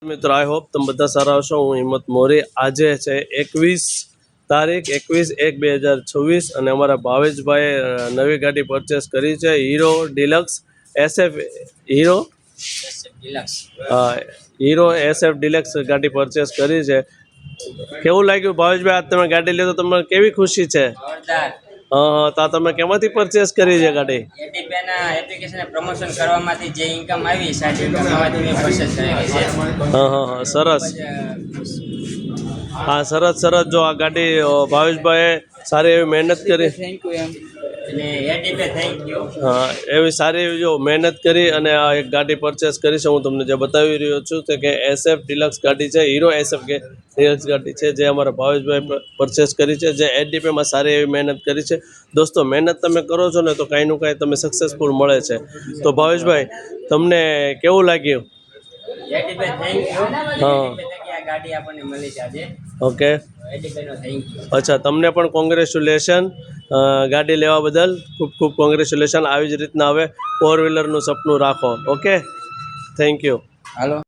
મિત્રો I hope તમે બધા સારા હશો। હું હિંમત મોરી। આજે છે 21 તારીખ 21/1/2026 અને અમારા ભાવેશભાઈ નવી ગાડી પરચેસ કરી છે hero deluxe SF hero SF deluxe ગાડી પરચેસ કરી છે। કેવું લાગ્યું ભાવેશભાઈ? આજ તમે ગાડી લીધો, તમને કેવી ખુશી છે? હા, તો તમે કેમાંથી પરચેસ કરી છે ગાડી? એટીપીના એપ્લિકેશન પ્રમોશન કરવામાંથી જે ઇન્કમ આવી સાચી ઇન્કમમાંથી મેં પરચેસ કરેલી છે। હા, સરસ। હા, સરસ। જો આ ગાડી ભાવેશભાઈએ સારી એવી મહેનત કરી, થેન્ક યુ એમ એટલે એટીપી થેન્ક યુ। હા, એવી સારી એવી જો મહેનત કરી અને આ એક ગાડી પરચેસ કરી છે। હું તમને જે બતાવી રહ્યો છું તે કે SF ડિલક્સ ગાડી છે, હીરો SF ડિલક્સ ગાડી છે જે અમારા ભાવેશભાઈ પરચેસ કરી છે, જે એટીપીમાં સારી એવી મહેનત કરી છે। દોસ્તો, મહેનત તમે કરો છો ને તો કાંઈનું કાંઈ તમે સક્સેસફુલ મળે છે। તો ભાવેશભાઈ, તમને કેવું લાગ્યું? ATP thank you. હા, આ ગાડી આપણને મળી છે આજે। ઓકે, એટીપીનો થેન્ક યુ। અચ્છા, તમને પણ કોંગ્રેચ્યુલેશન ગાડી લેવા બદલ। ખૂબ ખૂબ કોંગ્રેચ્યુલેશન। આવી જ રીતના હવે 4 વ્હીલરનું સપનું રાખો। Okay, thank you. હાલો।